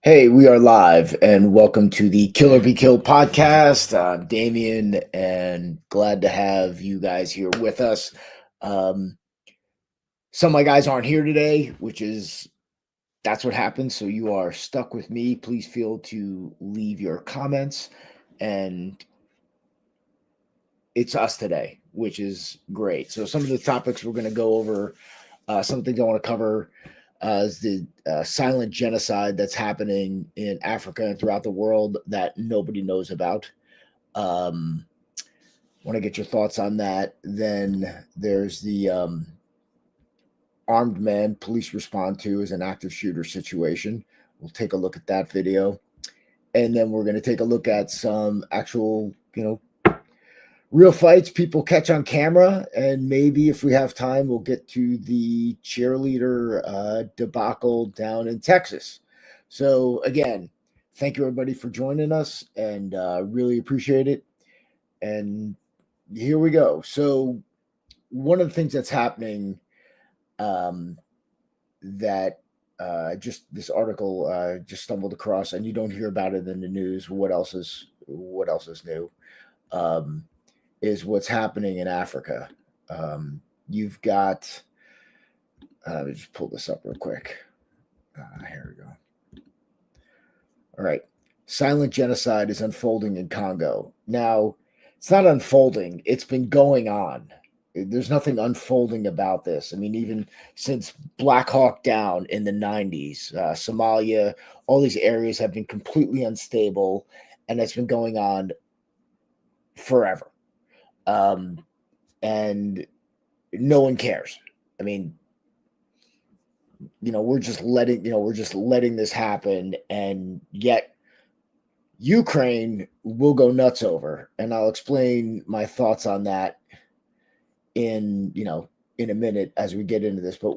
Hey, we are live and welcome to the Killer Be Killed podcast. I'm Damian and glad to have you guys here with us. Um, some of my guys aren't here today, that's what happens. So you are stuck with me. Please feel to leave your comments, and it's us today, which is great. So some of the topics we're going to go over, some things I want to cover is the silent genocide that's happening in Africa and throughout the world that nobody knows about. Want to get your thoughts on that. Then there's the armed man police respond to as an active shooter situation. We'll take a look at that video. And then we're going to take a look at some actual, real fights people catch on camera, and maybe if we have time we'll get to the cheerleader debacle down in Texas. So again, thank you everybody for joining us, and really appreciate it. And here we go. So one of the things that's happening, that just this article just stumbled across, and you don't hear about it in the news. What else is new? Is what's happening in Africa. You've got, let me just pull this up real quick. Here we go. All right. Silent genocide is unfolding in Congo. Now, it's not unfolding, it's been going on. There's nothing unfolding about this. I mean, even since Black Hawk Down in the 90s, Somalia, all these areas have been completely unstable, and it's been going on forever. And no one cares. I mean, we're just letting this happen, and yet Ukraine will go nuts over, and I'll explain my thoughts on that in a minute as we get into this. But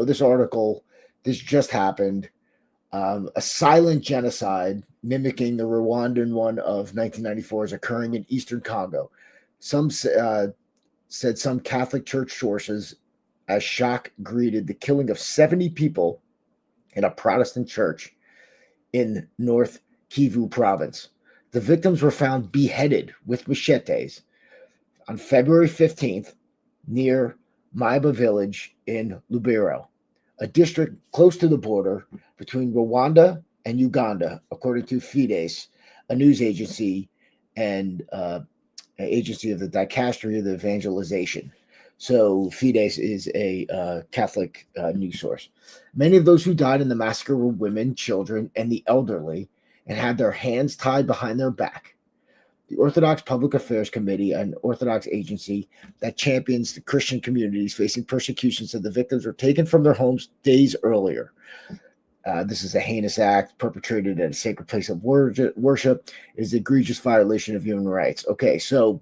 this article, this just happened. A silent genocide mimicking the Rwandan one of 1994 is occurring in eastern Congo. Some said some Catholic Church sources as shock greeted the killing of 70 people in a Protestant church in North Kivu province. The victims were found beheaded with machetes on February 15th near Maiba village in Lubero, a district close to the border between Rwanda and Uganda, according to Fides, a news agency and agency of the Dicastery of the Evangelization. So Fides is a Catholic news source. Many of those who died in the massacre were women, children, and the elderly, and had their hands tied behind their back. The Orthodox Public Affairs Committee, an Orthodox agency that champions the Christian communities facing persecution, said the victims were taken from their homes days earlier. This is a heinous act perpetrated at a sacred place of worship. It is an egregious violation of human rights. Okay, so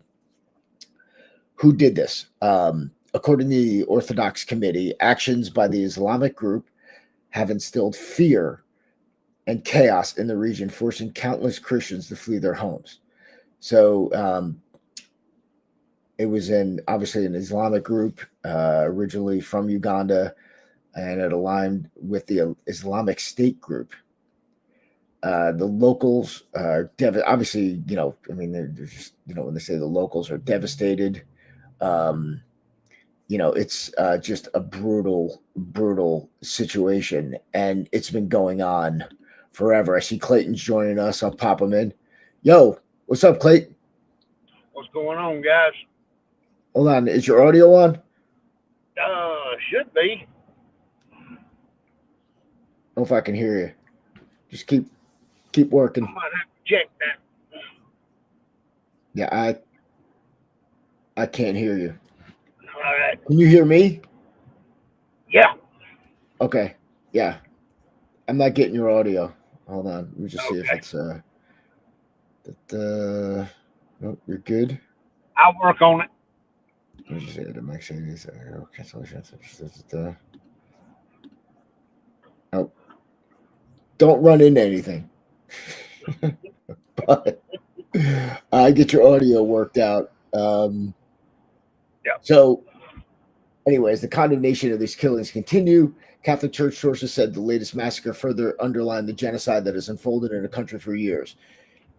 who did this? According to the Orthodox Committee, actions by the Islamic group have instilled fear and chaos in the region, forcing countless Christians to flee their homes. So it was obviously an Islamic group, originally from Uganda, and it aligned with the Islamic State group. The locals are obviously, they're just, when they say the locals are devastated, it's just a brutal situation, and it's been going on forever. I see Clayton's joining us. I'll pop him in. Yo, what's up, Clayton? What's going on, guys? Hold on, is your audio on? Should be. I don't know if I can hear you. Just keep working. I might have to check that. Yeah, I can't hear you. All right. Can you hear me? Yeah. Okay. Yeah. I'm not getting your audio. Hold on. Let me just see if it's nope, you're good. I'll work on it. Let me just say the max cancellation. Oh, don't run into anything. But I get your audio worked out. Yeah. So, anyways, the condemnation of these killings continue. Catholic Church sources said the latest massacre further underlined the genocide that has unfolded in the country for years.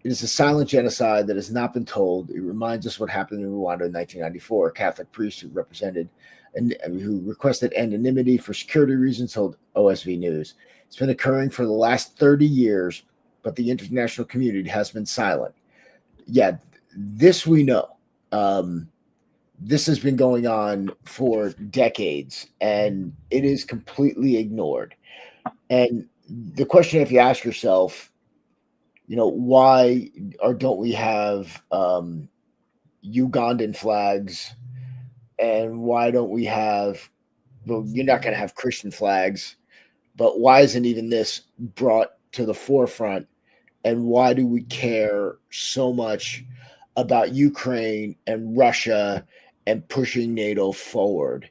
It is a silent genocide that has not been told. It reminds us what happened in Rwanda in 1994. A Catholic priest who requested anonymity for security reasons told OSV News. It's been occurring for the last 30 years, but the international community has been silent. Yeah, this we know. This has been going on for decades, and it is completely ignored. And the question, if you ask yourself, why or don't we have Ugandan flags, and why don't we have? Well, you're not going to have Christian flags, but why isn't even this brought to the forefront? And why do we care so much about Ukraine and Russia and pushing NATO forward?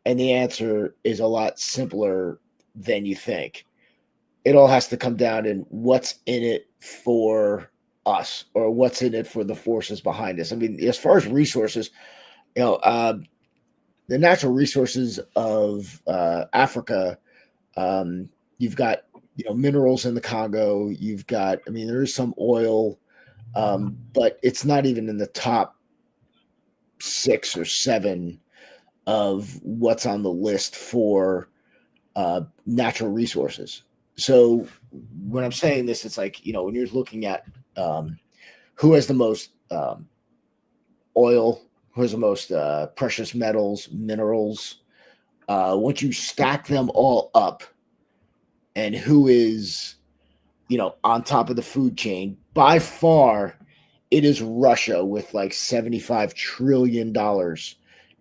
And the answer is a lot simpler than you think. It all has to come down in what's in it for us, or what's in it for the forces behind us. I mean, as far as resources, the natural resources of Africa, you've got minerals in the Congo. You've got, I mean, there is some oil, but it's not even in the top 6 or 7 of what's on the list for natural resources. So when I'm saying this, it's like, when you're looking at who has the most oil, who has the most precious metals, minerals, once you stack them all up, and who is, on top of the food chain, by far, it is Russia with like $75 trillion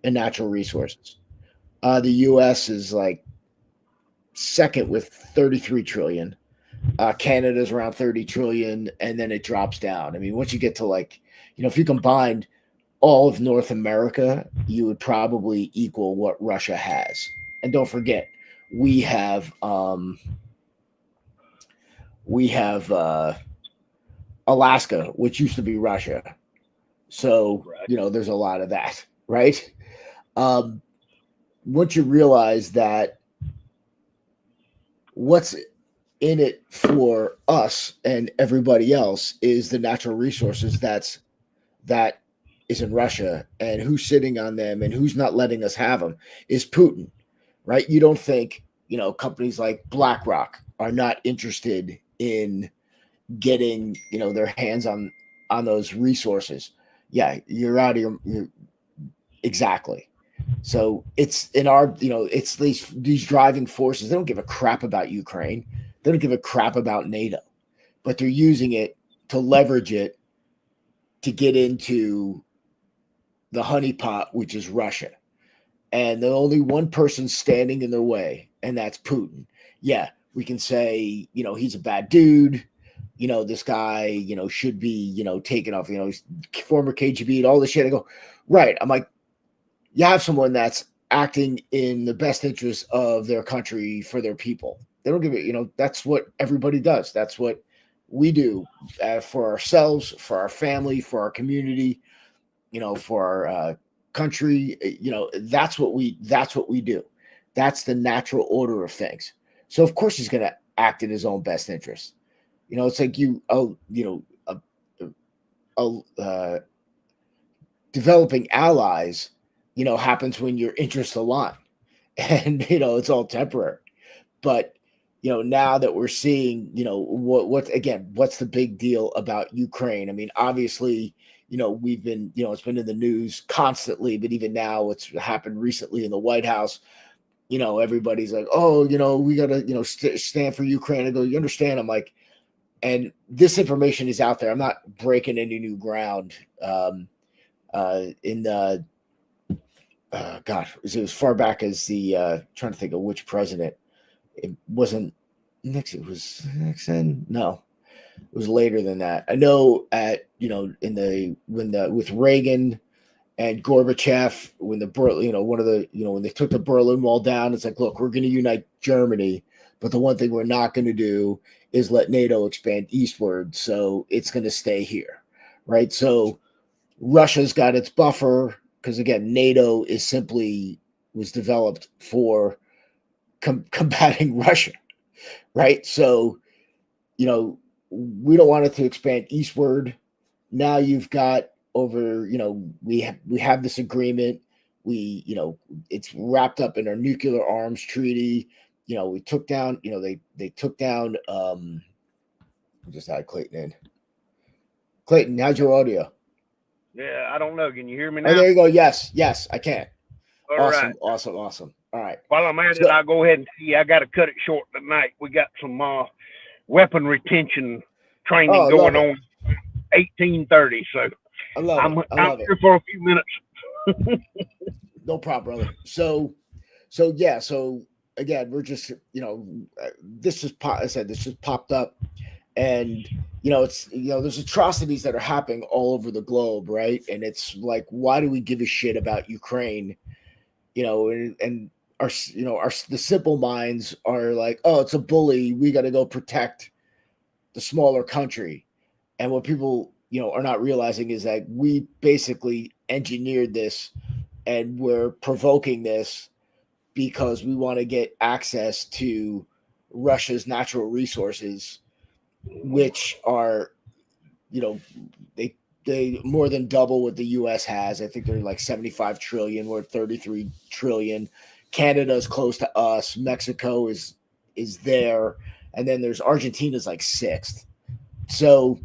in natural resources. The U.S. is like second with 33 trillion. Canada's around 30 trillion, and then it drops down. I mean, once you get to like, if you combined all of North America, you would probably equal what Russia has. And don't forget, we have Alaska, which used to be Russia. So, there's a lot of that, right? Once you realize that what's in it for us and everybody else is the natural resources that is in Russia, and who's sitting on them and who's not letting us have them is Putin, right? You don't think, companies like BlackRock are not interested in getting, their hands on those resources. Yeah, you're out of your exactly. So it's in our, it's these driving forces. They don't give a crap about Ukraine. They don't give a crap about NATO, but they're using it to leverage it to get into the honeypot, which is Russia. And there's only one person standing in their way, and that's Putin. Yeah, we can say, he's a bad dude. This guy, should be, taken off, he's former KGB and all this shit. I go, right. I'm like, you have someone that's acting in the best interest of their country for their people. They don't give it, that's what everybody does. That's what we do for ourselves, for our family, for our community, for our country. That's what we do. That's the natural order of things. So of course he's going to act in his own best interest. It's like developing allies, happens when your interests align, and it's all temporary. But now that we're seeing, what's the big deal about Ukraine? I mean, obviously, we've been, it's been in the news constantly, but even now, it's happened recently in the White House. Everybody's like, oh, we gotta, stand for Ukraine. I go, you understand? I'm like, and this information is out there. I'm not breaking any new ground. In the God, it was as far back as the trying to think of which president. It wasn't Nixon. It was Nixon. No, it was later than that. I know with Reagan and Gorbachev, when the one of the when they took the Berlin Wall down, it's like, look, we're going to unite Germany, but the one thing we're not going to do is let NATO expand eastward. So it's going to stay here, right? So Russia's got its buffer because, again, NATO was developed for combating Russia, right? So, we don't want it to expand eastward. Now you've got over, we have this agreement. It's wrapped up in our nuclear arms treaty. We took down, they took down. I just had Clayton in. Clayton, how's your audio? Yeah, I don't know. Can you hear me now? Oh, there you go. Yes, I can. All Awesome, right. awesome. All right. While I'm at it, I'll go ahead and see. I got to cut it short tonight. We got some weapon retention training going on 1830. So I love it. I'm here for a few minutes. No problem, brother. So again, we're just, this just this just popped up, and it's, there's atrocities that are happening all over the globe, right? And it's like, why do we give a shit about Ukraine? And the simple minds are like, oh, it's a bully, we got to go protect the smaller country. And what people are not realizing is that we basically engineered this, and we're provoking this because we want to get access to Russia's natural resources, which are, they more than double what the US has. I think they're like 75 trillion. We're 33 trillion. Canada's close to us. Mexico is there. And then there's Argentina's like sixth. So,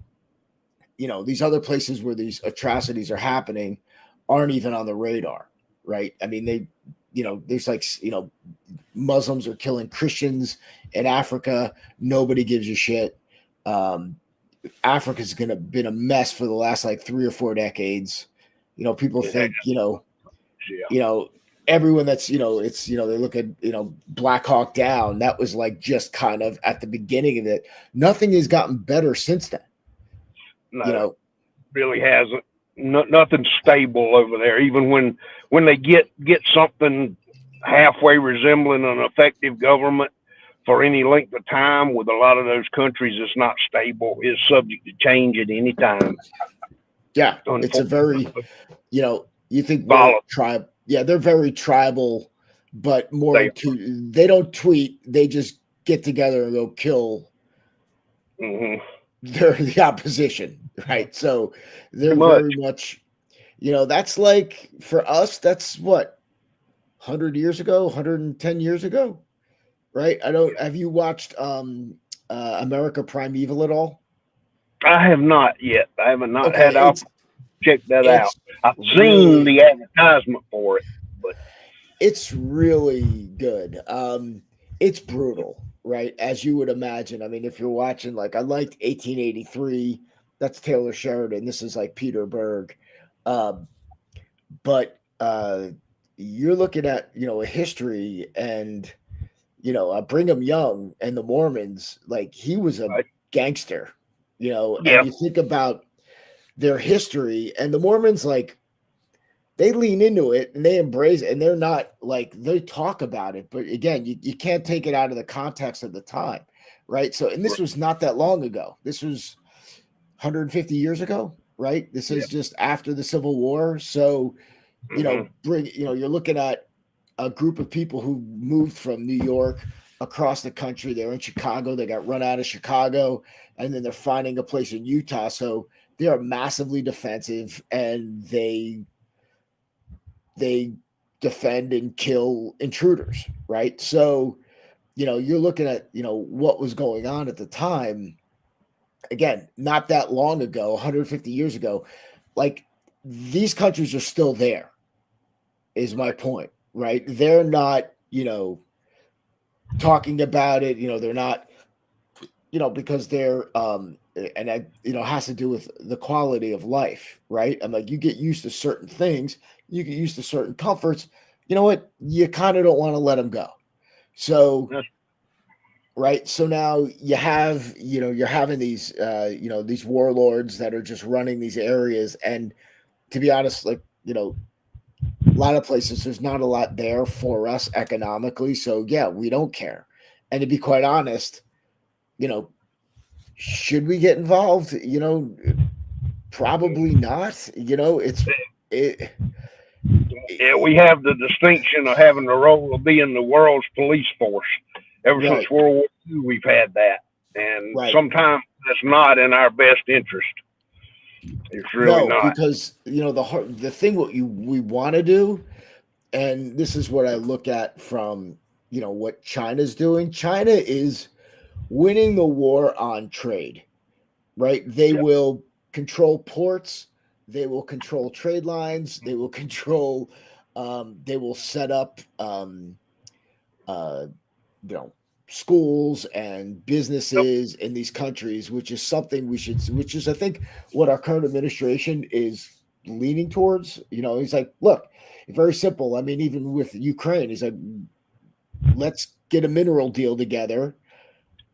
these other places where these atrocities are happening aren't even on the radar, right? I mean, there's like, Muslims are killing Christians in Africa. Nobody gives a shit. Africa's been a mess for the last like 3 or 4 decades. People think, everyone that's, it's, they look at, Black Hawk Down. That was like just kind of at the beginning of it. Nothing has gotten better since then. No, really hasn't. Nothing stable over there. Even when they get something halfway resembling an effective government for any length of time, with a lot of those countries, it's not stable. It's subject to change at any time. Yeah, it's a very, you think tribe. Yeah, they're very tribal, but more they don't tweet. They just get together and go kill. Mm-hmm. They're the opposition, right? So they're very much, that's like, for us, that's what, 100 years ago, 110 years ago, right? Have you watched America Primeval at all? I have not yet. I have not had to check that out. I've really, seen the advertisement for it, but it's really good. It's brutal, right? As you would imagine. I mean, if you're watching, like, I liked 1883. That's Taylor Sheridan. This is like Peter Berg. But you're looking at, a history, and, Brigham Young and the Mormons, like, he was a gangster, and you think about their history, and the Mormons, like, they lean into it and they embrace it, and they're not like, they talk about it, but again, you can't take it out of the context of the time, right? So, and this was not that long ago. This was 150 years ago, right? This is just after the Civil War. So, you're looking at a group of people who moved from New York across the country. They're in Chicago. They got run out of Chicago, and then they're finding a place in Utah. So they are massively defensive, and they defend and kill intruders, right? So, you're looking at, what was going on at the time. Again, not that long ago, 150 years ago, like, these countries are still there, is my point, right? They're not, talking about it, they're not, because they're, and that, has to do with the quality of life, right? I'm like, you get used to certain things, you get used to certain comforts, you know what? You kind of don't want to let them go. So, right. So now you have, you're having these, these warlords that are just running these areas. And to be honest, like, a lot of places, there's not a lot there for us economically. So yeah, we don't care. And to be quite honest, should we get involved? Probably not. Yeah, we have the distinction of having the role of being the world's police force. Ever since World War II, we've had that, and sometimes that's not in our best interest. It's really not, because the thing we want to do, and this is what I look at from what China's doing. China is winning the war on trade, right? They will control ports, they will control trade lines, they will control, they will set up, schools and businesses in these countries, which is something which is, I think, what our current administration is leaning towards. He's like, look, very simple. I mean, even with Ukraine, he's like, let's get a mineral deal together,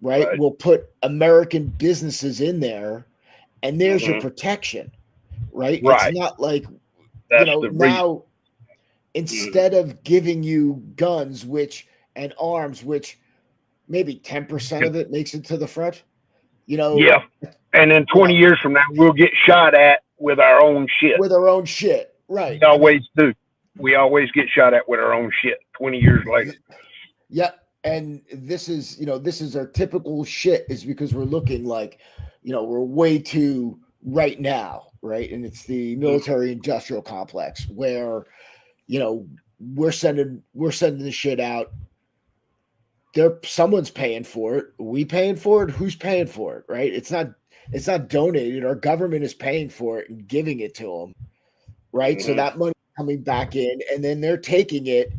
right? We'll put American businesses in there, and there's your protection, right? It's not like, now instead of giving you guns, and arms, which maybe 10% of it makes it to the front, Yeah. And then 20 years from now, we'll get shot at with our own shit. Right. We always do. We always get shot at with our own shit 20 years later. Yeah. And this is our typical shit, is because we're looking like, we're way too right now, right? And it's the military industrial complex where, we're sending the shit out. Someone's paying for it. Are we paying for it? Who's paying for it? Right? It's not donated. Our government is paying for it and giving it to them. Right. So that money coming back in, and then they're taking it,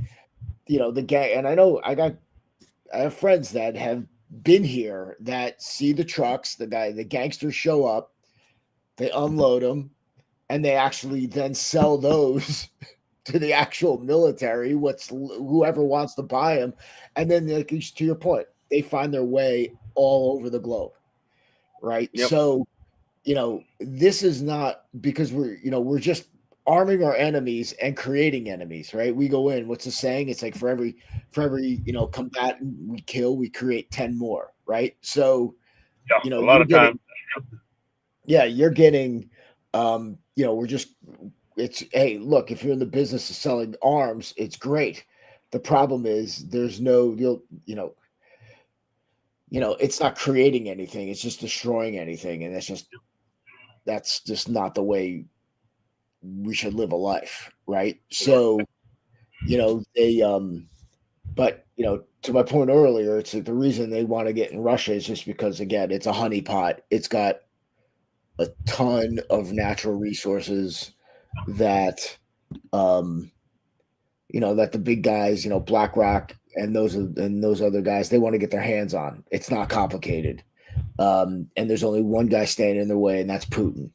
the gang. And I have friends that have been here that see the trucks, the gangsters show up, they unload them, and they actually then sell those to the actual military, whoever wants to buy them. And then, to your point, they find their way all over the globe. Right. Yep. So, this is not because we're just arming our enemies and creating enemies, right? We go in, what's the saying? It's like for every combatant we kill, we create 10 more. Right. So, a lot of times. Yeah. You're getting, hey, look, if you're in the business of selling arms, it's great. The problem is there's it's not creating anything. It's just destroying anything. And that's just not the way we should live a life. Right. So, but, to my point earlier, it's like the reason they want to get in Russia is just because, again, it's a honeypot. It's got a ton of natural resources that that the big guys, BlackRock and those other guys, they want to get their hands on. It's not complicated, and there's only one guy standing in their way, and that's Putin.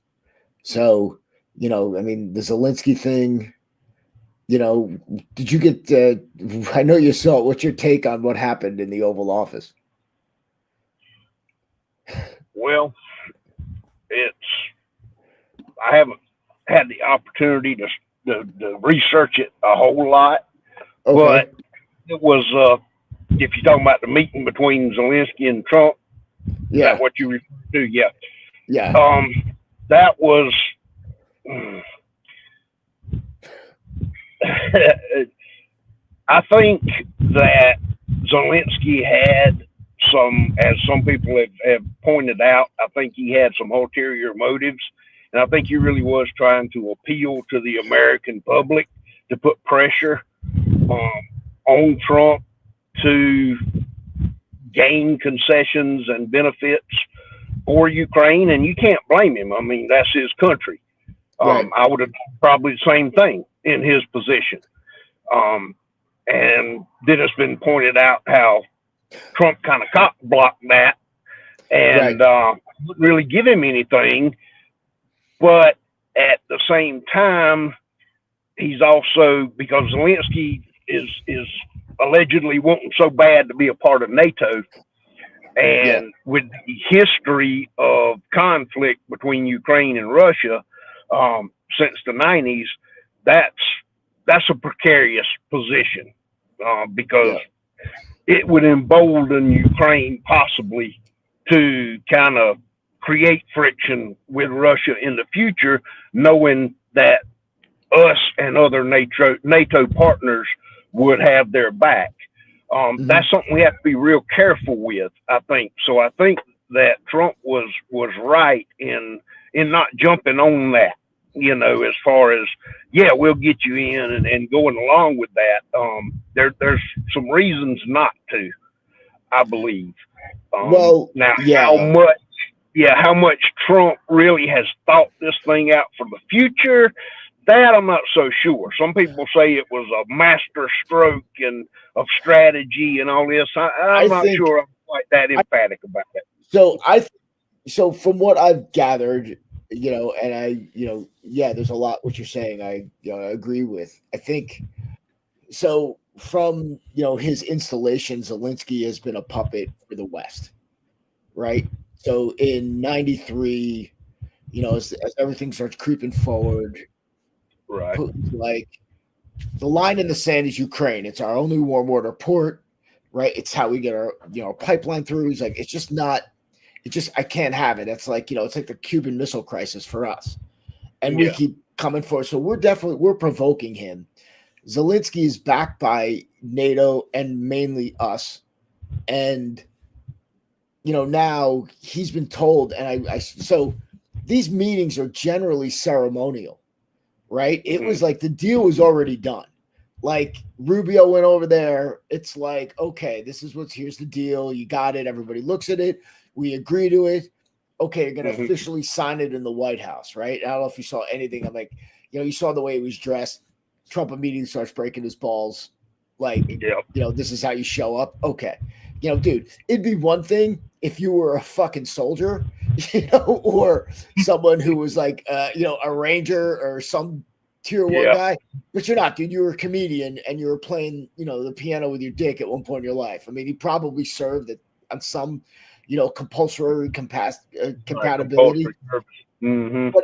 So the Zelensky thing, did you get I know you saw it. What's your take on what happened in the Oval Office? Well, I haven't had the opportunity to research it a whole lot, but it was, if you're talking about the meeting between Zelensky and Trump, is that what you refer to? Yeah. That was, I think that Zelensky had as some people have pointed out, I think he had some ulterior motives. And I think he really was trying to appeal to the American public to put pressure on Trump to gain concessions and benefits for Ukraine. And you can't blame him. I mean, that's his country. I would have done probably the same thing in his position. And then it's been pointed out how Trump kind of cop blocked that and wouldn't really give him anything. But at the same time, he's also, because Zelensky is allegedly wanting so bad to be a part of NATO, and with the history of conflict between Ukraine and Russia since the 90s, that's a precarious position because it would embolden Ukraine possibly to kind of create friction with Russia in the future, knowing that us and other NATO partners would have their back. That's something we have to be real careful with, I think. So I think that Trump was right in not jumping on that, as far as, yeah, we'll get you in and going along with that. There's some reasons not to, I believe. Now, how much Trump really has thought this thing out for the future, that I'm not so sure. Some people say it was a master stroke of strategy and all this. I'm not sure I'm quite that emphatic about it. So from what I've gathered, and there's a lot what you're saying. I agree with. I think so. From his installation, Zelensky has been a puppet for the West, right? So in '93, as everything starts creeping forward, right? Putin's like, the line in the sand is Ukraine. It's our only warm water port, right? It's how we get our pipeline through. He's like, it's just not. It just, I can't have it. It's like it's like the Cuban Missile Crisis for us, and we keep coming forward. So we're provoking him. Zelensky is backed by NATO and mainly us, and now he's been told, and so these meetings are generally ceremonial, right? It was like the deal was already done. Like Rubio went over there. It's like, okay, here's the deal. You got it. Everybody looks at it. We agree to it. Okay, you're going to officially sign it in the White House, right? I don't know if you saw anything. I'm like, you saw the way he was dressed. Trump immediately starts breaking his balls. Like, this is how you show up. Okay. Dude, it'd be one thing if you were a fucking soldier, or someone who was like, a ranger or some tier 1 guy, but you're not, dude. You were a comedian and you were playing, the piano with your dick at one point in your life. I mean, he probably served on some, compulsory compatibility, but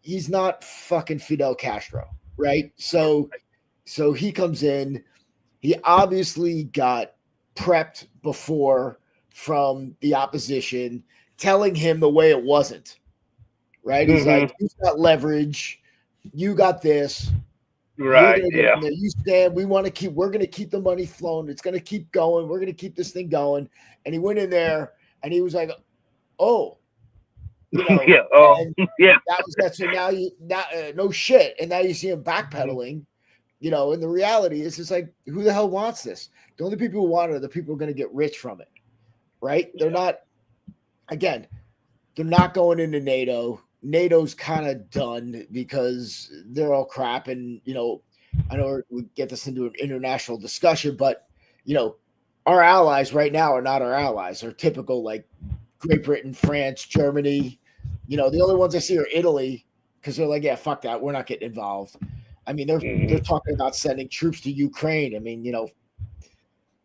he's not fucking Fidel Castro, right? So he comes in, he obviously got prepped before from the opposition, telling him the way it wasn't, right? He's like, you've got leverage, you got this, right? You stand. We're going to keep the money flowing. It's going to keep going. We're going to keep this thing going. And he went in there and he was like, oh, that was that. So now no shit. And now you see him backpedaling, and the reality is, it's like, who the hell wants this? The only people who want it are the people who are going to get rich from it, right? They're not going into NATO. NATO's kind of done because they're all crap. And, I know we get this into an international discussion, but, our allies right now are not our allies. They're typical, like Great Britain, France, Germany. The only ones I see are Italy, because they're like, yeah, fuck that. We're not getting involved. I mean, they're talking about sending troops to Ukraine. I mean,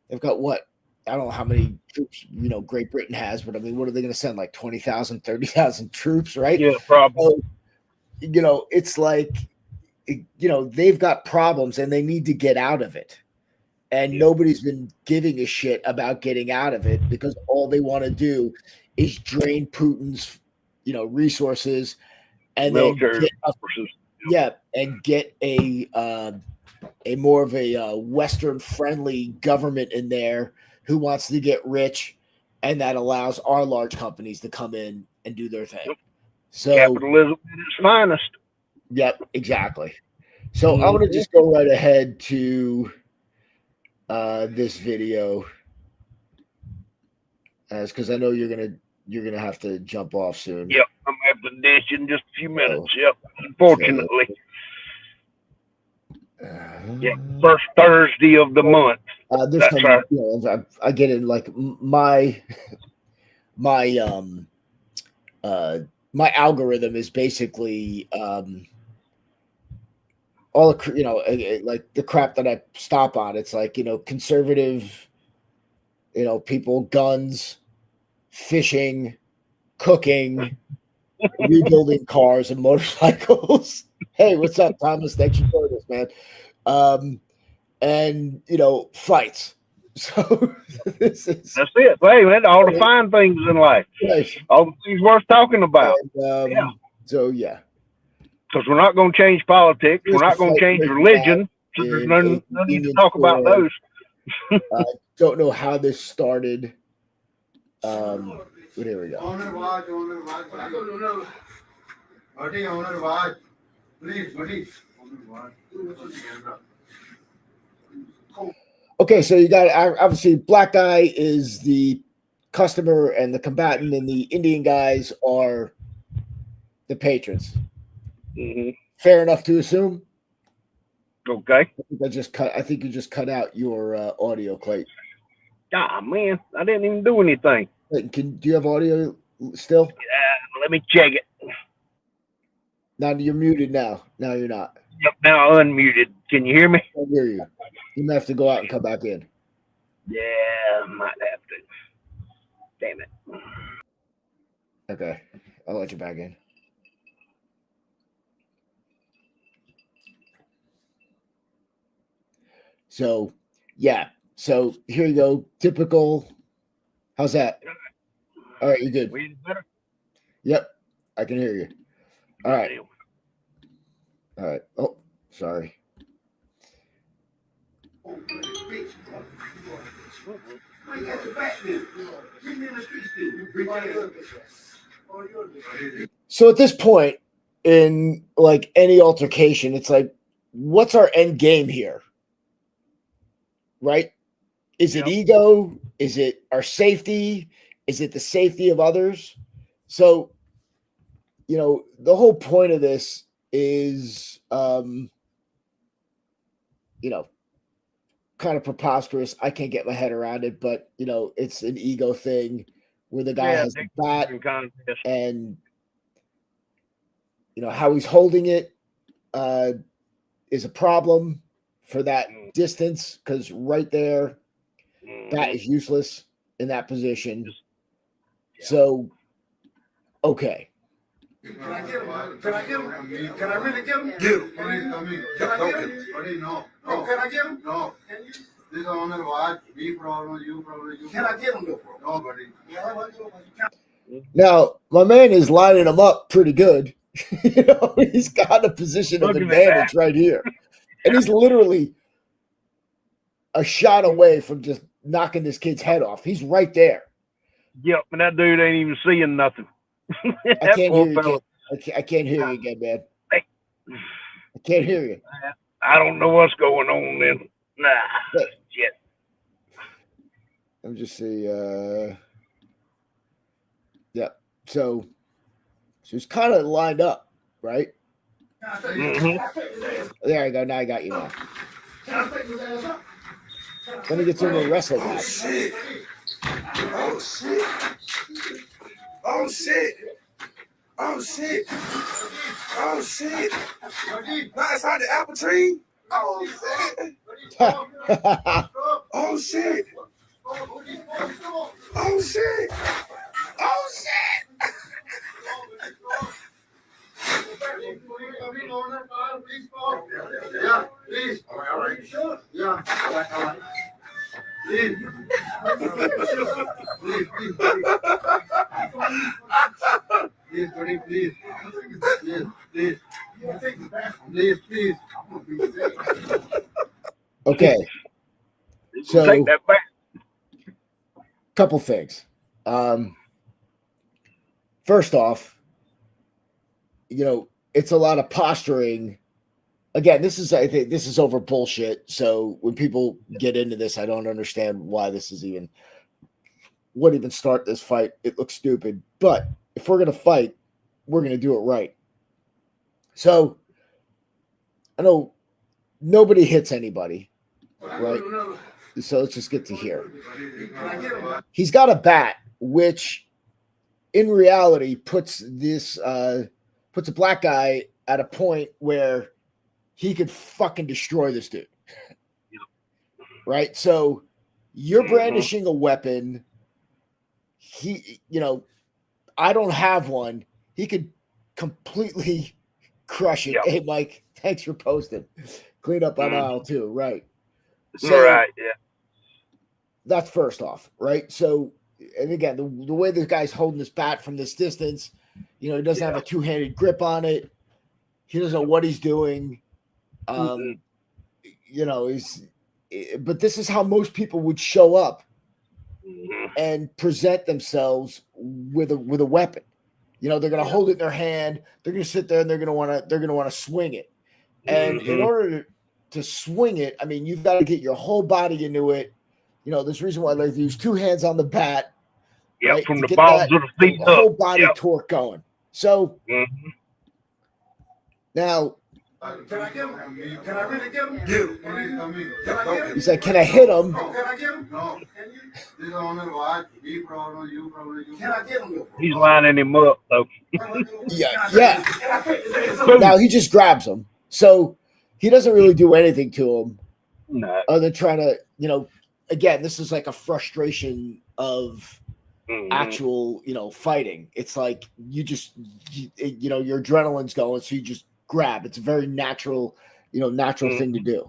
they've got what? I don't know how many troops, Great Britain has, but I mean, what are they going to send? Like 20,000, 30,000 troops, right? Yeah, probably. So, it's like, they've got problems and they need to get out of it. And nobody's been giving a shit about getting out of it, because all they want to do is drain Putin's, resources, and military and get a more of a Western friendly government in there who wants to get rich, and that allows our large companies to come in and do their thing. So capitalism at its finest. Yep, exactly. So I'm going to just go right ahead to this video, because I know you're gonna have to jump off soon. Yep, I'm gonna have to dish in just a few minutes. Yep, unfortunately. First Thursday of the month. That's right. I get it. Like my algorithm is basically all the like the crap that I stop on. It's like conservative, people, guns, fishing, cooking, rebuilding cars and motorcycles. Hey, what's up, Thomas? Thanks for joining us, man. And fights. So that's it. Hey, man, all the fine things in life, all the things worth talking about. And, So yeah. Because we're not going to change politics. Here's We're not the going to fight change breaking religion. out So there's in no a need to convenience talk about store. those. I don't know how this started. But here we go. Okay, so you got obviously black guy is the customer and the combatant, and the Indian guys are the patrons. Mm-hmm. Fair enough to assume. Okay. I think you just cut out your audio, Clayton. Ah, man, I didn't even do anything. Clayton, do you have audio still? Let me check it. Now you're muted. Now you're not. Yep, now unmuted. Can you hear me? I hear you. You might have to go out and come back in. Yeah, might have to. Damn it. Okay, I'll let you back in. So, yeah. So here you go. Typical. How's that? All right, you good? Better? Yep, I can hear you. All right. Deal. All right. Oh, sorry. So at this point in like any altercation, it's like, what's our end game here? Right? Is it ego? Is it our safety? Is it the safety of others? So, the whole point of this is, kind of preposterous. I can't get my head around it, but, it's an ego thing where the guy has the bat and, how he's holding it is a problem for that distance because right there, bat is useless in that position. So, okay. Can I get him? Can I get him? Can I really get him? Get him. Can I get him? No. Oh, can I get him? No. Can you? This owner watch me problem, you problem. Can I get him though, bro? No, buddy. Now, my man is lining him up pretty good. He's got a position of advantage right here. And he's literally a shot away from just knocking this kid's head off. He's right there. Yep, and that dude ain't even seeing nothing. I can't hear you. I can't hear you again, man. I can't hear you. I don't know what's going on then. Nah, shit. Let me just see. Yeah. So it's kind of lined up, right? Mm-hmm. There you go. Now I got you now. Let me get to the wrestling match. Shit. Oh shit. Oh shit. Oh shit. Oh shit. Not inside the apple tree. Oh shit. Oh shit. Oh shit. Oh shit. Yeah, please. All right. Yeah. All right. Please. Please. Okay. So take that back. Couple things. First off, it's a lot of posturing. Again, I think this is over bullshit. So when people get into this, I don't understand why this is would even start this fight. It looks stupid. But if we're going to fight, we're going to do it right. So I know nobody hits anybody, right? So let's just get to here. He's got a bat, which in reality puts a black guy at a point where he could fucking destroy this dude. Right? So you're brandishing a weapon. I don't have one. He could completely crush it. Yep. Hey, Mike, thanks for posting. Clean up on aisle 2, right? So, right, yeah. That's first off, right? So, and again, the way this guy's holding this bat from this distance, he doesn't have a two-handed grip on it. He doesn't know what he's doing. Mhm. You know, but this is how most people would show up Mhm. and present themselves with a weapon. You know, they're going to hold it in their hand. They're going to sit there and they're going to want to swing it. And in Mhm. order to swing it, I mean, you've got to get your whole body into it. You know, there's a reason why they use two hands on the bat, Yep, right? from To the get balls that of the feet up. whole body Yep. torque going. So Mhm. now, Can I get him? Can I really get him? Get him. Can I get him? he's like, can I hit him? No, can I get him? No. Can you? This is only watch. Me problem, you problem, you. Can I get him? He's lining him up, though. Yeah. Now he just grabs him. So he doesn't really do anything to him No. other than trying to, you know, again, this is like a frustration of actual, you know, fighting. It's like you just, you know, your adrenaline's going, so you just grab. It's a very natural, you know, natural thing to do.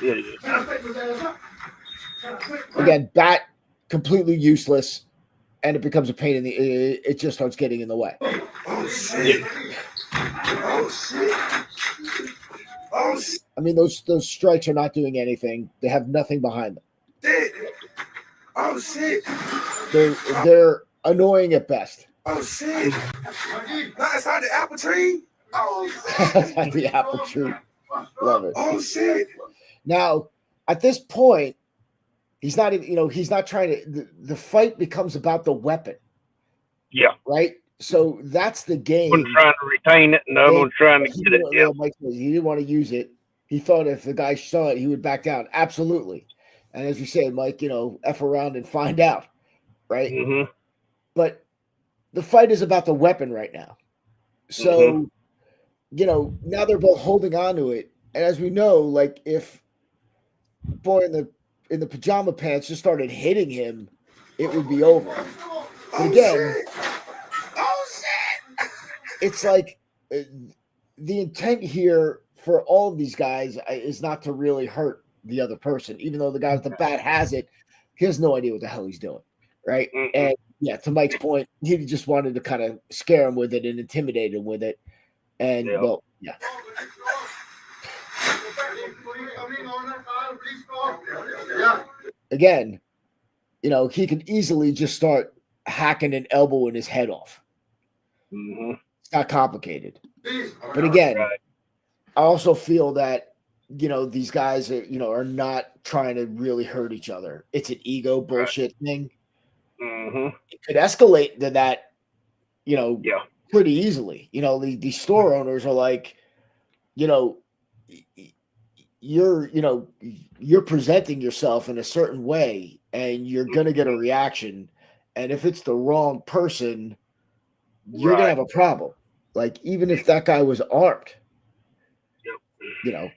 It is. Again, bat completely useless, and it becomes a pain in the. It just starts getting in the way. Oh shit! Oh shit! Oh shit! I mean, those strikes are not doing anything. They have nothing behind them. Oh shit! They're annoying at best. Oh shit! Not inside the apple tree. Oh, the apple tree. Love it. Oh shit! Now, at this point, he's not even, you know, he's not trying to, the fight becomes about the weapon. Yeah. Right? So that's the game. One's trying to retain it, and the other one's trying to get it. Yeah. He didn't want to use it. He thought if the guy saw it, he would back down. Absolutely. And as you say, Mike, you know, F around and find out. Right? Mm-hmm. But the fight is about the weapon right now. So, you know, now they're both holding on to it. And as we know, like if boy in the pajama pants just started hitting him, it would be over. But again, it's like the intent here for all of these guys is not to really hurt the other person, even though the guy with the bat has it. He has no idea what the hell he's doing, right? And yeah, to Mike's point, he just wanted to kind of scare him with it and intimidate him with it. And well, yeah. Again, you know, he could easily just start hacking and elbowing his head off. It's not complicated. But again, I also feel that, you know, these guys are, you know, are not trying to really hurt each other. It's an ego bullshit thing. It could escalate to that, you know, pretty easily. You know, these store owners are like, you know, you're presenting yourself in a certain way and you're going to get a reaction. And if it's the wrong person, you're going to have a problem. Like, even if that guy was armed, you know.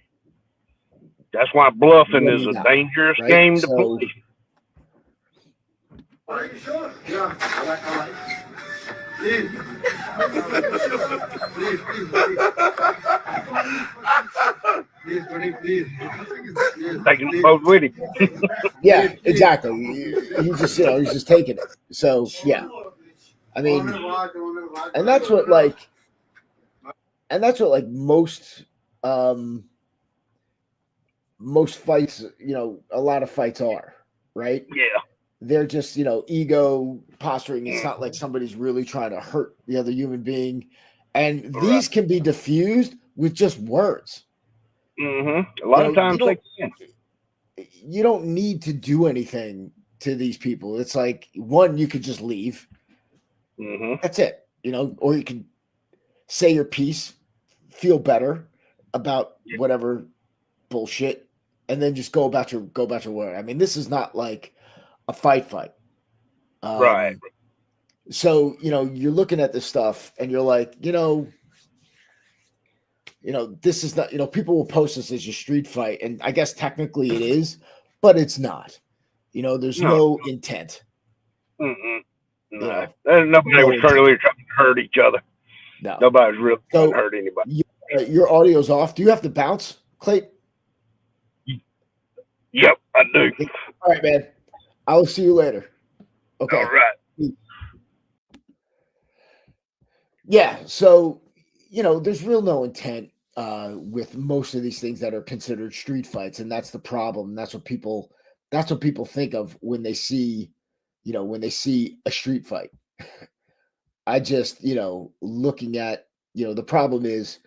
That's why bluffing is a dangerous game to play. Are you sure? Yeah, I like. Please. Please. Taking them both with him. Yeah, exactly. He's just, you know, he's just taking it. So yeah, I mean, and that's what like most fights, you know, a lot of fights are, right? Yeah. They're just, you know, ego posturing. It's not like somebody's really trying to hurt the other human being. And these can be diffused with just words. A lot of times they can. You don't need to do anything to these people. It's like, one, you could just leave. That's it, you know, or you can say your piece, feel better about whatever bullshit, and then just go about your way. I mean, this is not like a fight. Right. So, you know, you're looking at this stuff and you're like, you know, this is not, you know, people will post this as a street fight, and I guess technically it is, but it's not. You know, there's no intent. No. Nobody was really trying to hurt each other. No. Nobody's really trying to hurt anybody. Your audio's off. Do you have to bounce, Clayton? Yep, I do. All right, man. I will see you later. Okay. All right. Yeah. So, there's real no intent with most of these things that are considered street fights, and that's the problem. That's what people think of when they see, a street fight. I just, looking at, the problem is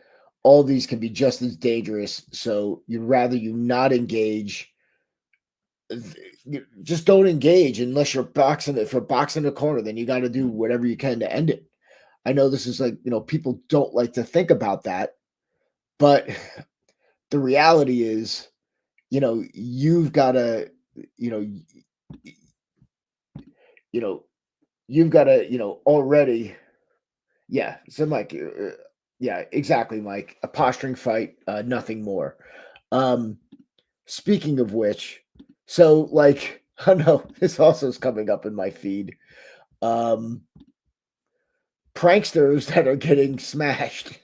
all these can be just as dangerous. So you'd rather you not engage. Just don't engage unless you're boxing. If you're boxing the corner, then you got to do whatever you can to end it. I know this is like, people don't like to think about that, but the reality is, you've got to, you know, you know, you've got to, already, yeah. So, Mike, yeah, exactly, Mike. A posturing fight, nothing more. Speaking of which, so like, I know this also is coming up in my feed. Pranksters that are getting smashed.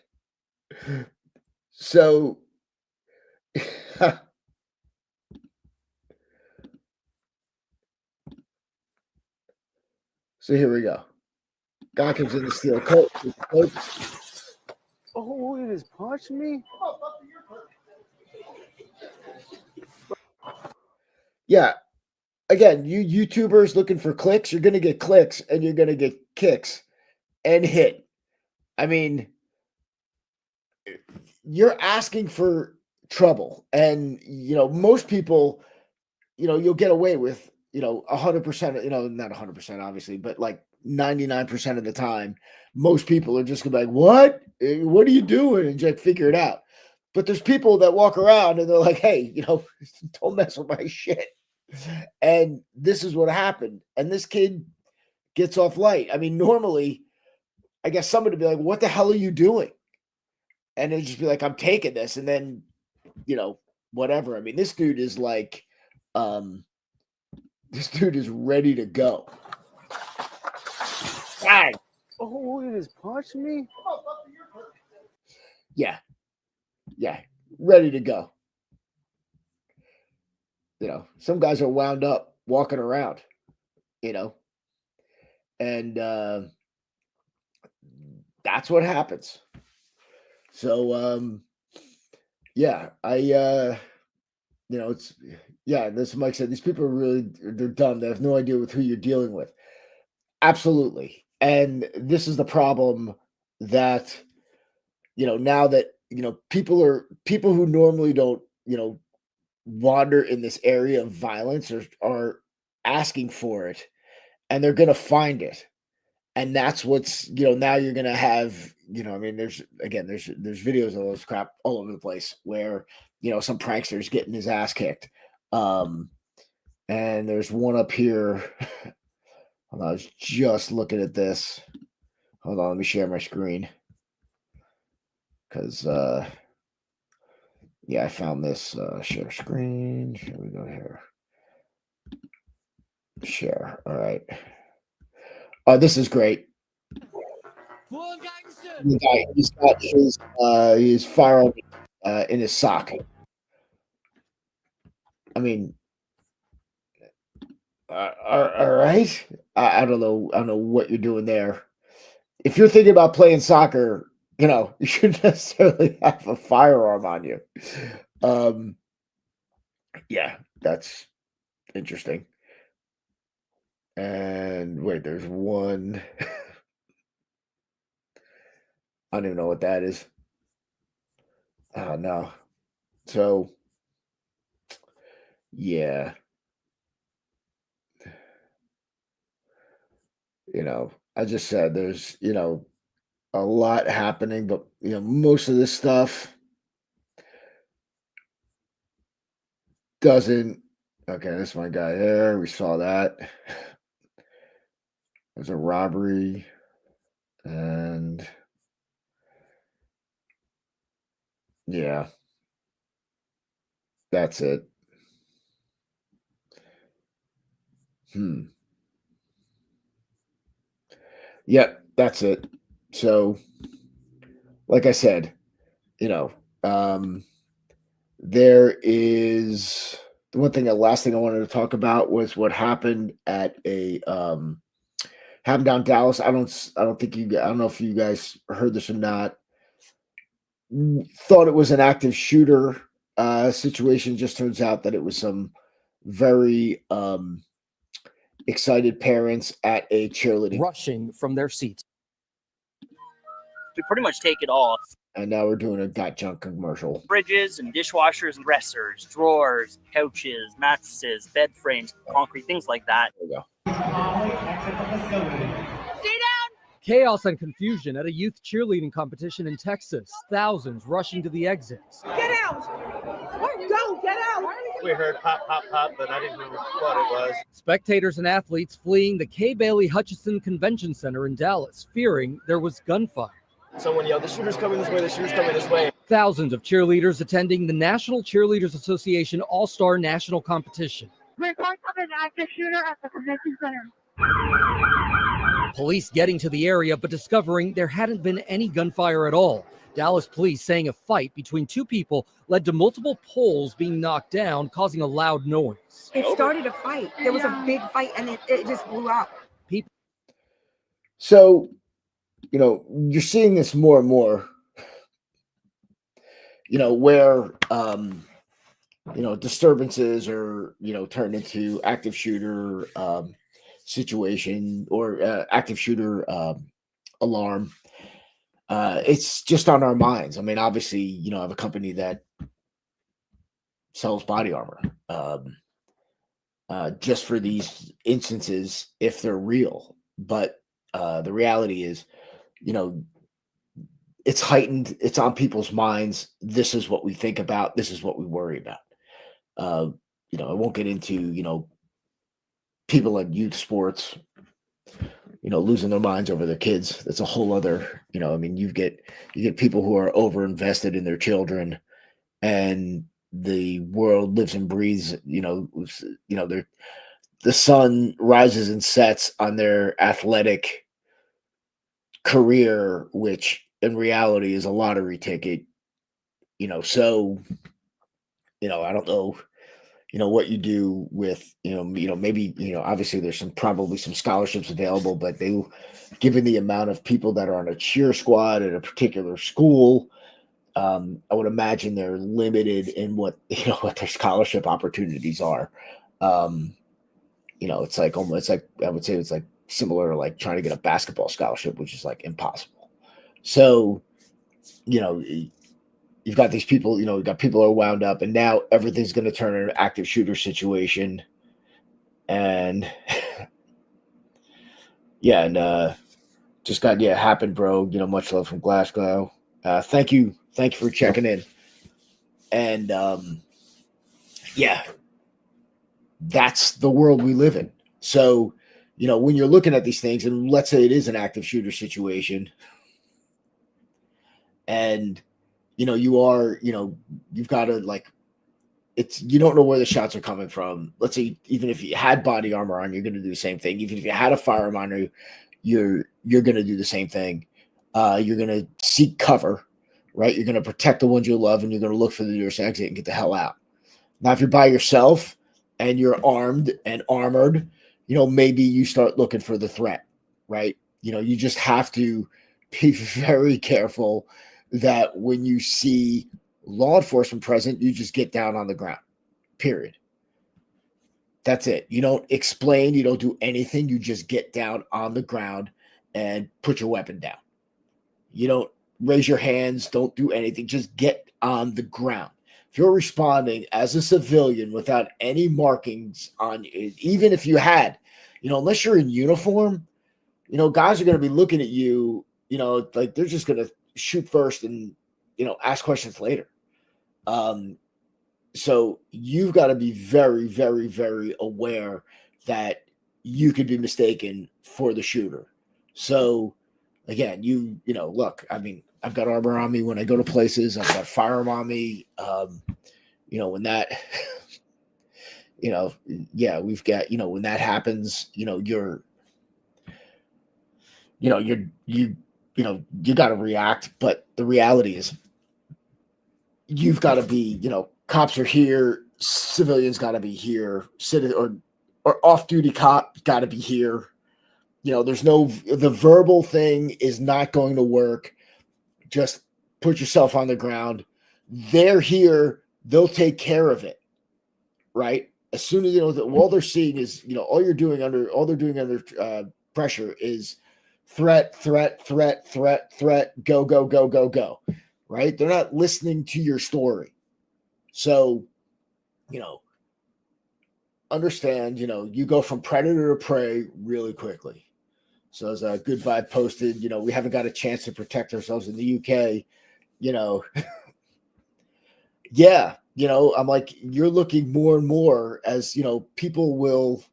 So, so here we go. Guy comes in the steel coat. Oh, he just punched me? Yeah. Again, you YouTubers looking for clicks, you're going to get clicks and you're going to get kicks and hit. I mean, you're asking for trouble. And, most people, you'll get away with, 100%, not 100%, obviously, but like 99% of the time, most people are just gonna be like, what? What are you doing? And just figure it out. But there's people that walk around and they're like, hey, don't mess with my shit. And this is what happened. And this kid gets off light. I mean, normally, I guess somebody would be like, what the hell are you doing? And it'd just be like, I'm taking this. And then, whatever. I mean, this dude is like, this dude is ready to go. Bang. Oh, he just punched me? Yeah. Yeah. Ready to go. Some guys are wound up walking around, and that's what happens. So, yeah, it's, yeah, this Mike said, these people are they're dumb. They have no idea with who you're dealing with. Absolutely. And this is the problem that, now that, people who normally don't, wander in this area of violence are asking for it, and they're going to find it. And that's what's, now you're going to have, I mean, there's videos of those crap all over the place where, some pranksters getting his ass kicked. And there's one up here. Hold on, I was just looking at this. Hold on, let me share my screen. Because, yeah, I found this. Share screen. Here we go here. Share. All right. Oh, this is great. The guy, he's got his firearm in his sock. I mean, all right. I don't know. I don't know what you're doing there. If you're thinking about playing soccer, you shouldn't necessarily have a firearm on you. Yeah, that's interesting. And wait, there's one. I don't even know what that is. Oh no. So yeah. I just said there's, a lot happening, but most of this stuff doesn't. Okay, this my guy there. We saw that. There's a robbery, and yeah, that's it. Yep, that's it. So, like I said, there is the one thing. The last thing I wanted to talk about was what happened at a happened down Dallas. I don't think I don't know if you guys heard this or not. thought it was an active shooter situation. Just turns out that it was some very excited parents at a cheerleading, rushing from their seats. We pretty much take it all. And now we're doing a Got Junk commercial. Fridges and dishwashers and dressers, drawers, couches, mattresses, bed frames, concrete, things like that. There we go. Chaos and confusion at a youth cheerleading competition in Texas. Thousands rushing to the exits. Get out! Go, get out! We heard pop, pop, pop, but I didn't know what it was. Spectators and athletes fleeing the Kay Bailey Hutchison Convention Center in Dallas, fearing there was gunfire. Someone yelled, "The shooter's coming this way, the shooter's coming this way." Thousands of cheerleaders attending the National Cheerleaders Association All-Star National Competition. We're going to have an active shooter at the convention center. Police getting to the area but discovering there hadn't been any gunfire at all. Dallas police saying a fight between two people led to multiple poles being knocked down, causing a loud noise. It started a fight. There was a big fight and it just blew up. So, you're seeing this more and more, where, disturbances are, turned into active shooter situation or active shooter alarm. It's just on our minds. I mean, obviously, I have a company that sells body armor just for these instances if they're real. But the reality is, it's heightened. It's on people's minds. This is what we think about. This is what we worry about. I won't get into, people in youth sports, losing their minds over their kids. That's a whole other, you get people who are over invested in their children, and the world lives and breathes, the sun rises and sets on their athletic career, which in reality is a lottery ticket, so, I don't know, what you do with, maybe, obviously there's probably some scholarships available, but given the amount of people that are on a cheer squad at a particular school, I would imagine they're limited in what their scholarship opportunities are. It's like I would say it's like similar to like trying to get a basketball scholarship, which is like impossible. So, you've got these people, you've got people who are wound up, and now everything's going to turn into an active shooter situation. And just got, happened, bro. Much love from Glasgow. Thank you for checking in. And that's the world we live in. So, when you're looking at these things, and let's say it is an active shooter situation, and you've got to you don't know where the shots are coming from. Let's say even if you had body armor on, you're going to do the same thing. Even if you had a firearm on you're going to do the same thing. You're going to seek cover, right? You're going to protect the ones you love, and you're going to look for the nearest exit and get the hell out. Now, if you're by yourself and you're armed and armored, maybe you start looking for the threat, right? You just have to be very careful that when you see law enforcement present, you just get down on the ground, period. That's it. You don't explain. You don't do anything. You just get down on the ground and put your weapon down. You don't raise your hands. Don't do anything. Just get on the ground. If you're responding as a civilian without any markings on you, even if you had, unless you're in uniform, guys are going to be looking at you, like they're just going to shoot first and, ask questions later. So you've got to be very, very, very aware that you could be mistaken for the shooter. So again, look, I mean, I've got armor on me when I go to places. I've got firearm on me. When that, we've got, when that happens, you got to react. But the reality is you've got to be, cops are here. Civilians got to be here. Or off-duty cop got to be here. The verbal thing is not going to work. Just put yourself on the ground. They're here. They'll take care of it, right? As soon as, all they're seeing is, all they're doing under pressure is threat, go, go, go, go, go, right? They're not listening to your story. So, understand, you go from predator to prey really quickly. So as a Good Vibe posted, we haven't got a chance to protect ourselves in the UK, yeah, I'm like, you're looking more and more as, people will,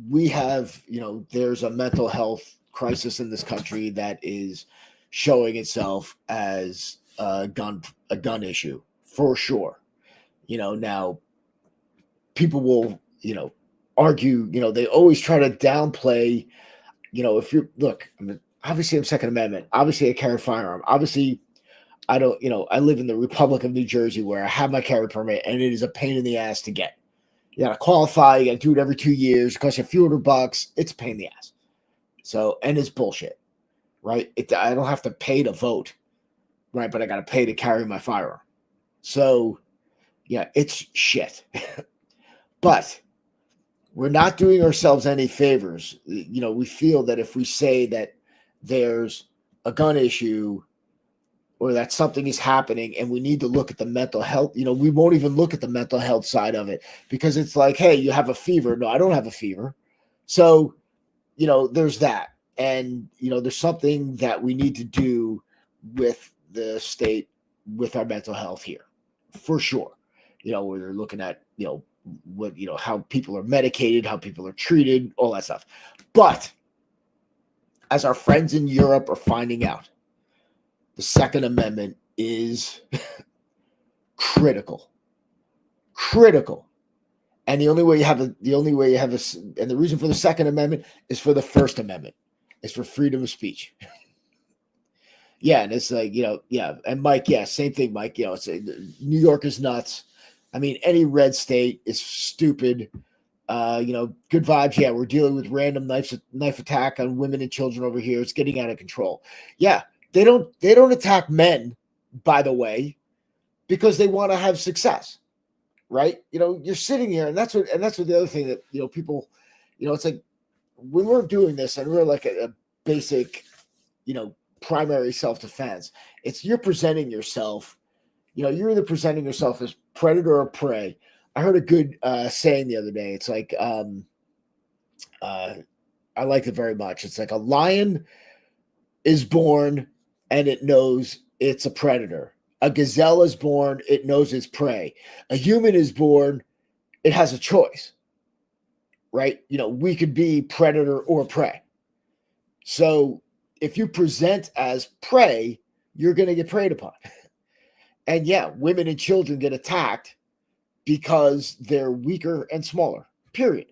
we have, there's a mental health crisis in this country that is showing itself as a gun issue for sure. Now people will, argue, they always try to downplay, if you're, look, obviously I'm Second Amendment, obviously I carry a firearm, obviously I don't, I live in the Republic of New Jersey where I have my carry permit and it is a pain in the ass to get. You got to qualify, you got to do it every 2 years, it costs you a few $100, it's a pain in the ass. So, and it's bullshit, right? I don't have to pay to vote, right? But I got to pay to carry my firearm. So, yeah, it's shit. But we're not doing ourselves any favors. We feel that if we say that there's a gun issue or that something is happening and we need to look at the mental health, we won't even look at the mental health side of it because it's like, hey, you have a fever. No, I don't have a fever. So, there's that. And, there's something that we need to do with the state, with our mental health here, for sure. Where they're looking at, what, how people are medicated, how people are treated, all that stuff. But as our friends in Europe are finding out, the Second Amendment is critical. And the only way you have and the reason for the Second Amendment is for the First Amendment. It's for freedom of speech. Yeah, and it's like, yeah. And Mike, yeah, same thing, Mike. It's New York is nuts. I mean, any red state is stupid. Good vibes. Yeah, we're dealing with random knife attack on women and children over here. It's getting out of control. Yeah, they don't attack men, by the way, because they want to have success, right? You're sitting here, and that's what the other thing that people, it's like when we're doing this and we're like a basic, primary self-defense. It's you're presenting yourself. You're either presenting yourself as predator or prey. I heard a good saying the other day. It's like, I liked it very much. It's like a lion is born and it knows it's a predator. A gazelle is born, it knows it's prey. A human is born, it has a choice, right? We could be predator or prey. So if you present as prey, you're going to get preyed upon. And yeah, women and children get attacked because they're weaker and smaller, period.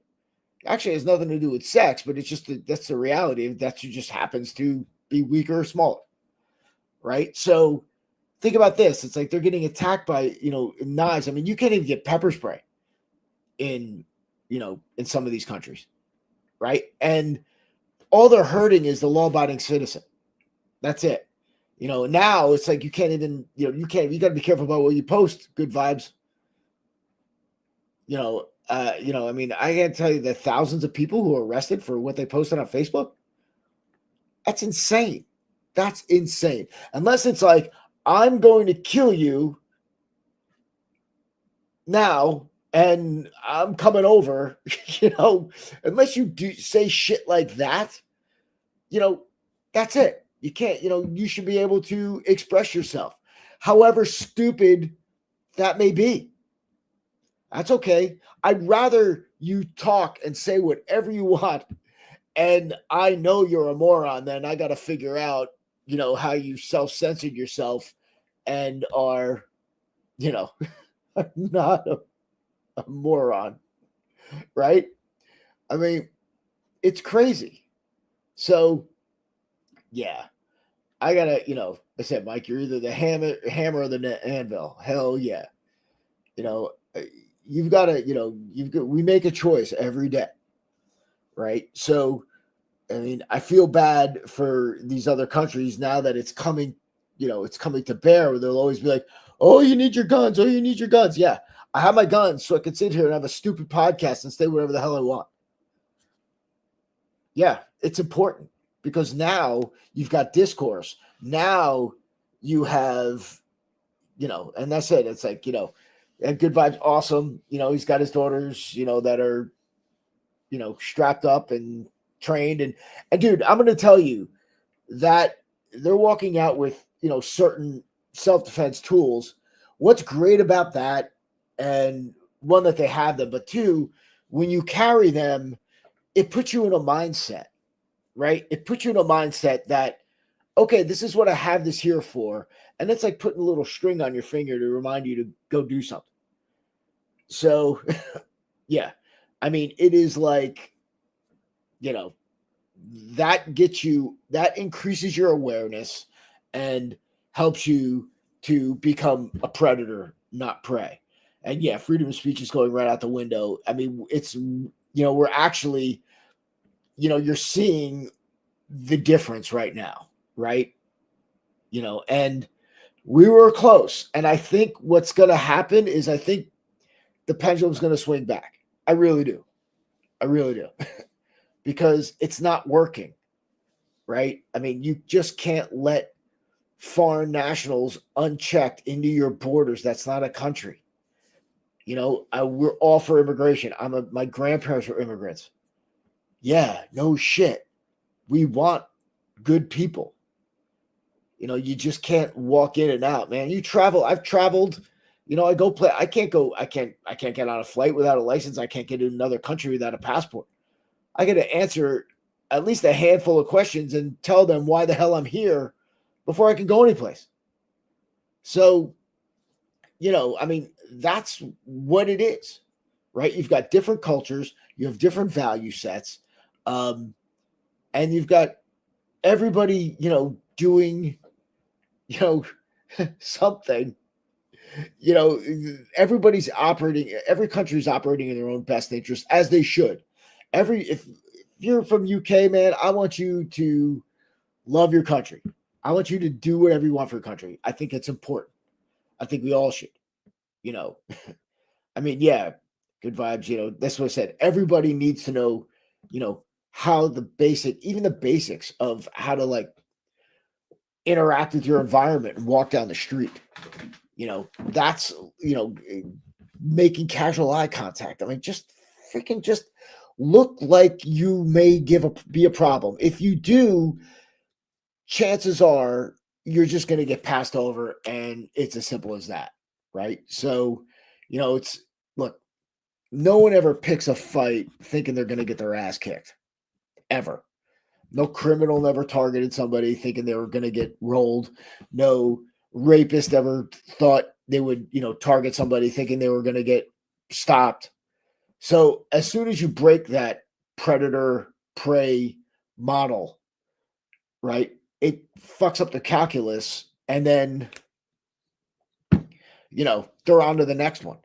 Actually, it has nothing to do with sex, but it's just that's the reality. That just happens to be weaker or smaller, right? So think about this. It's like they're getting attacked by, knives. I mean, you can't even get pepper spray in some of these countries, right? And all they're hurting is the law-abiding citizen. That's it. Now it's like you can't even, you got to be careful about what you post. Good vibes. I mean, I can't tell you the thousands of people who are arrested for what they posted on Facebook. That's insane. That's insane. Unless it's like, I'm going to kill you now and I'm coming over, unless you do say shit like that, that's it. You can't, you should be able to express yourself. However stupid that may be. That's okay. I'd rather you talk and say whatever you want. And I know you're a moron, then I got to figure out, how you self-censored yourself and are, not a moron, right? I mean, it's crazy. So, yeah, I gotta, I said, Mike, you're either the hammer or the anvil. Hell yeah. You've got to, we make a choice every day, right? So I mean, I feel bad for these other countries now that it's coming, it's coming to bear. Where they'll always be like, "Oh, you need your guns. Oh, you need your guns." Yeah, I have my guns so I can sit here and have a stupid podcast and say whatever the hell I want. Yeah, it's important because now you've got discourse. Now you have, and that's it. It's like, and Good Vibes, awesome. He's got his daughters, that are, strapped up and trained. And dude, I'm going to tell you that they're walking out with, certain self-defense tools. What's great about that, and one, that they have them, but two, when you carry them, it puts you in a mindset, right? It puts you in a mindset that, okay, this is what I have this here for. And it's like putting a little string on your finger to remind you to go do something. So, yeah, I mean, it is like, that increases your awareness and helps you to become a predator, not prey. And yeah, freedom of speech is going right out the window. I mean, it's, we're actually, you're seeing the difference right now, right? And we were close. And I think what's going to happen is I think the pendulum's going to swing back. I really do. I really do. Because it's not working, right? I mean, you just can't let foreign nationals unchecked into your borders. That's not a country. We're all for immigration. My grandparents were immigrants. Yeah, no shit. We want good people. You just can't walk in and out, man. You travel. I've traveled. I go play. I can't get on a flight without a license. I can't get in another country without a passport. I got to answer at least a handful of questions and tell them why the hell I'm here before I can go anyplace. So, I mean, that's what it is, right? You've got different cultures. You have different value sets. And you've got everybody, doing, something. Everybody's operating, every country's operating in their own best interest, as they should. If you're from UK, man, I want you to love your country. I want you to do whatever you want for your country. I think it's important. I think we all should, I mean, yeah, Good Vibes, that's what I said. Everybody needs to know, how even the basics of how to like interact with your environment and walk down the street. That's, making casual eye contact. I mean, just look like you may be a problem. If you do, chances are you're just going to get passed over, and it's as simple as that, right? So, look, no one ever picks a fight thinking they're going to get their ass kicked, ever. No criminal never targeted somebody thinking they were going to get rolled. No rapist ever thought they would, target somebody thinking they were going to get stopped. So as soon as you break that predator prey model, right, it fucks up the calculus, and then, they're on to the next one.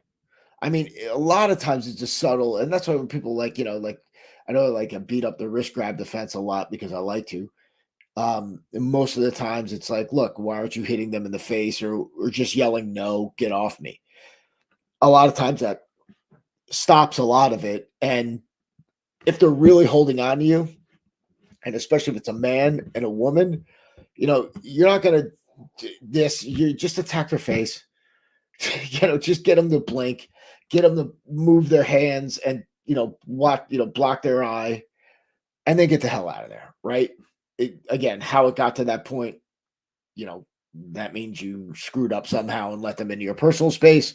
I mean, a lot of times it's just subtle. And that's why when people like, I know I beat up the wrist grab defense a lot because I like to. And most of the times it's like, look, why aren't you hitting them in the face or just yelling, no, get off me? A lot of times that stops a lot of it. And if they're really holding on to you, and especially if it's a man and a woman, you're not going to you just attack their face, just get them to blink, get them to move their hands and, block their eye, and then get the hell out of there. Right. Again, how it got to that point, that means you screwed up somehow and let them into your personal space.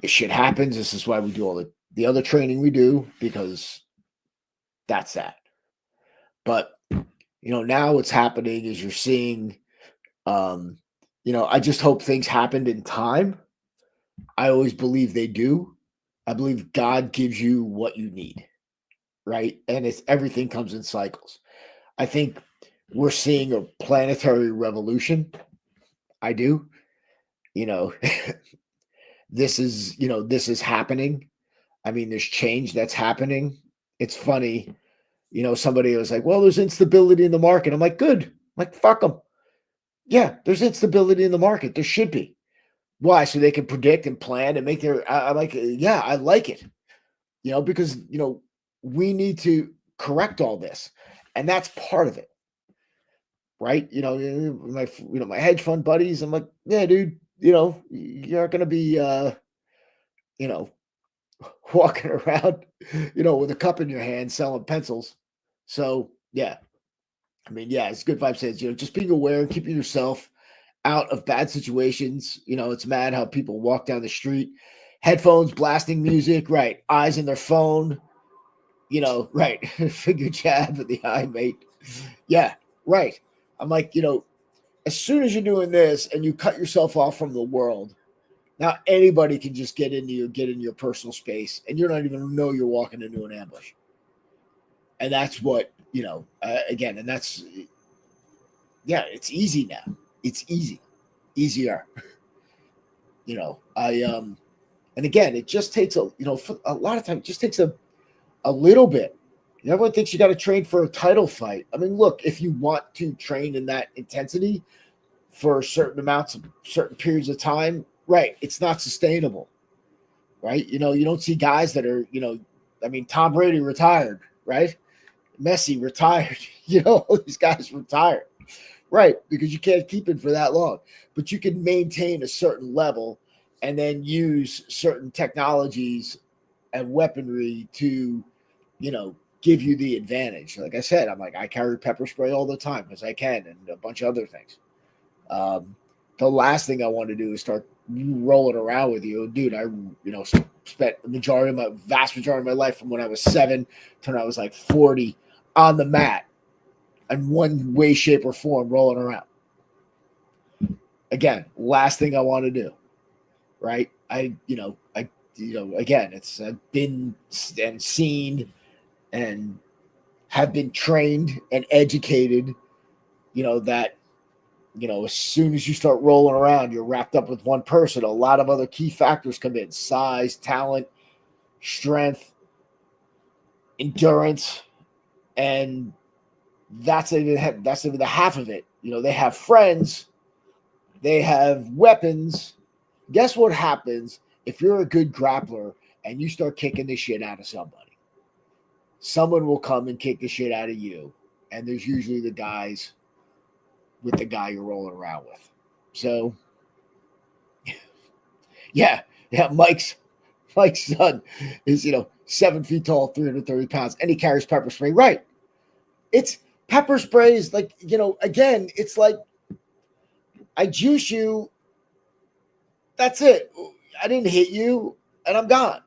Shit happens. This is why we do all the other training we do, because that's that. But, now what's happening is you're seeing, I just hope things happened in time. I always believe they do. I believe God gives you what you need, right? And everything comes in cycles. I think we're seeing a planetary revolution. I do. This is happening. I mean, there's change that's happening. It's funny. somebody was like, well, there's instability in the market. I'm like, good. I'm like, fuck them. Yeah, there's instability in the market. There should be. Why? So they can predict and plan and make their, I'm like, yeah, I like it, because, we need to correct all this. And that's part of it. Right. My hedge fund buddies, I'm like, yeah, dude, you're not going to be, walking around, with a cup in your hand selling pencils. So, yeah. I mean, yeah, it's good vibes says, just being aware, keeping yourself out of bad situations. It's mad how people walk down the street, headphones, blasting music, right? Eyes in their phone, right? Finger jab in the eye, mate. Yeah, right. I'm like, as soon as you're doing this and you cut yourself off from the world, now anybody can just get in your personal space, and you're not even know you're walking into an ambush. And that's what, again, and that's, yeah, it's easy now. It's easier. And again, it just takes a lot of time, it just takes a little bit. Everyone thinks you got to train for a title fight. I mean, look, if you want to train in that intensity for certain periods of time, right, it's not sustainable, right? You don't see guys that are, Tom Brady retired, right? Messi retired, these guys retired, right? Because you can't keep it for that long, but you can maintain a certain level and then use certain technologies and weaponry to, give you the advantage. Like I said, I carry pepper spray all the time because I can, and a bunch of other things. The last thing I want to do is start rolling around with you, dude. I, spent the vast majority of my life from when I was 7 to when I was like 40 on the mat in one way, shape, or form, rolling around. Again, last thing I want to do, right? Again, it's I've been and seen and have been trained and educated, that, as soon as you start rolling around, you're wrapped up with one person. A lot of other key factors come in: size, talent, strength, endurance, and that's even the half of it. They have friends, they have weapons. Guess what happens if you're a good grappler and you start kicking the shit out of somebody? Someone will come and kick the shit out of you, and there's usually the guys with the guy you're rolling around with. So, yeah, Mike's son is, 7 feet tall, 330 pounds, and he carries pepper spray. Right. It's pepper spray is like, again, it's like I juice you. That's it. I didn't hit you, and I'm gone.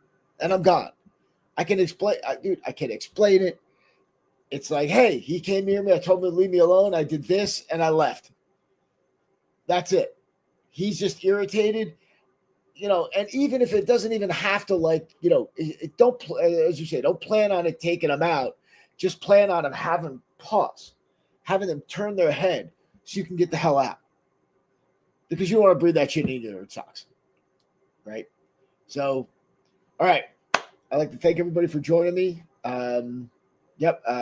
I can explain, dude. I can explain it. It's like, hey, he came near me. I told him to leave me alone. I did this, and I left. That's it. He's just irritated, and even if it doesn't even have to, don't, as you say, don't plan on it taking him out. Just plan on him having pause, having them turn their head so you can get the hell out. Because you don't want to breathe that shit into their socks. Right? So, all right. I'd like to thank everybody for joining me.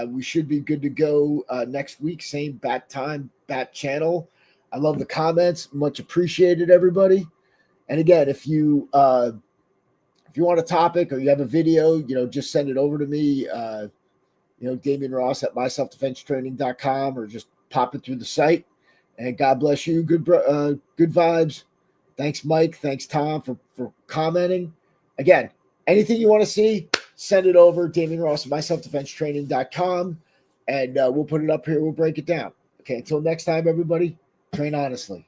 We should be good to go next week. Same bat time, bat channel. I love the comments. Much appreciated, everybody. And again, if you want a topic or you have a video, just send it over to me. Damian Ross at myselfdefensetraining.com, or just pop it through the site. And God bless you. Good vibes. Thanks, Mike. Thanks, Tom, for commenting. Again, anything you want to see, send it over. Damian Ross at myselfdefensetraining.com, and we'll put it up here. We'll break it down. Okay, until next time, everybody, train honestly.